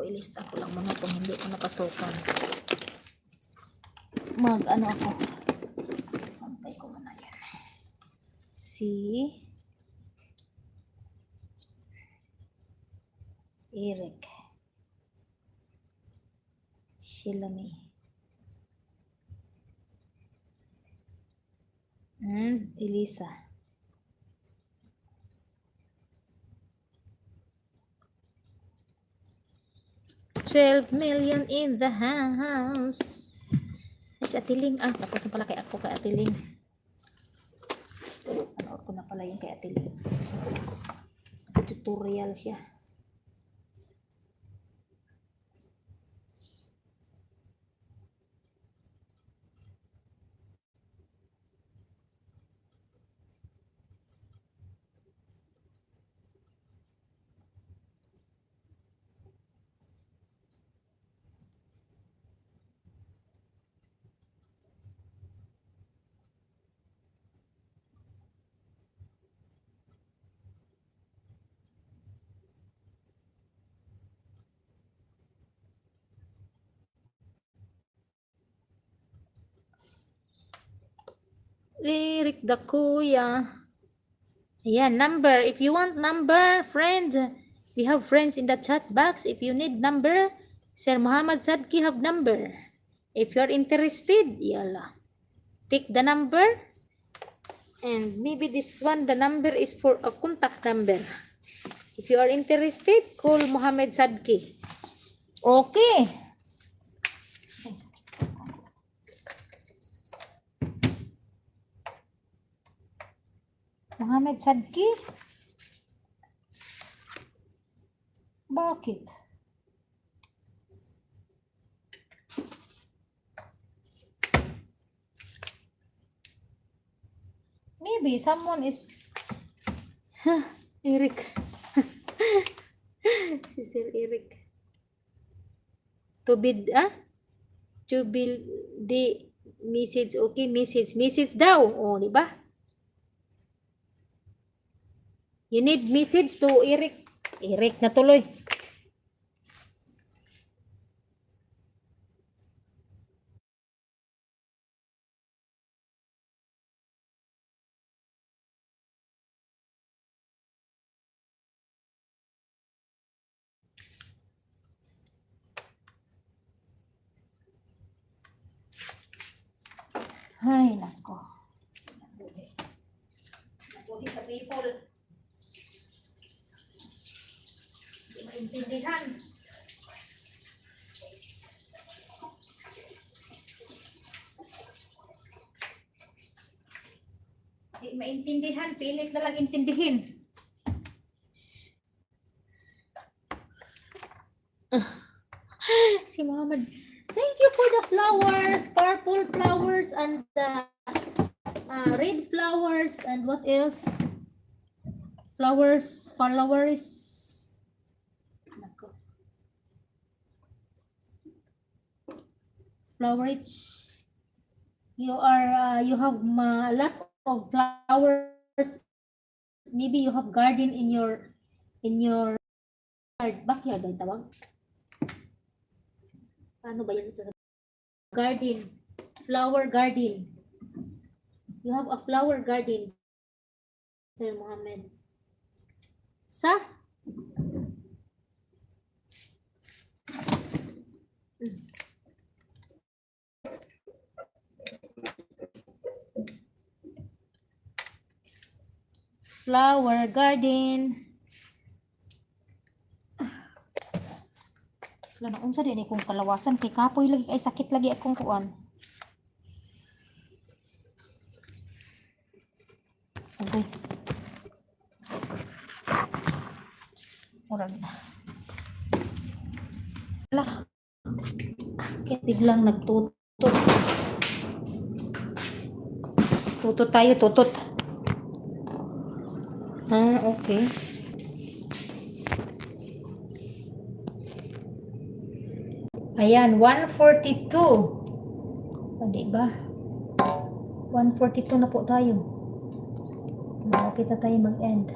ilista ko lang muna kung hindi ko napasukan. Mag-ano ako. Sampay ko muna yan. Si Eric. Shilami. Elisa. $12 million in the house. Si Atiling. Tapos na pala kay ako kay Atiling. Ano ko na pala yung kay Atiling. Tutorial siya. Eric the Kuya. Ayan, number. If you want number, friend, we have friends in the chat box. If you need number, Sir Muhammad Sadki have number. If you're interested, yala. Take the number. And maybe this one, the number is for a contact number. If you are interested, call Muhammad Sadki. Okay. Muhammad Sadki? Bakit? Maybe someone is Eric. Si Sir Eric. To bid the message. Okay, message daw. Oh, di ba? You need message to Eric. Eric na tuloy. Ay, nako. Nabuhi sa people. Hindi maintindihan. Hindi maintindihan. Pilit na lang intindihin. Si Muhammad. Thank you for the flowers. Purple flowers and the red flowers and what else? Flowers. Nako. Flowers. You have a lot of flowers. Maybe you have garden in your backyard ba yung tawag? Ano ba yan sa garden? Flower garden. You have a flower garden, Sir Muhammad. Flower garden. Lama unsa din kung kalawasan kay kapoy lagi ay sakit lagi akong kuan. Okay. Murag na. Ala. Kaya biglang nagtutot. Tutot tayo, tutot. Okay. Ayan, 142. Hindi ba? 142 na po tayo. Malapit na tayo mag-end.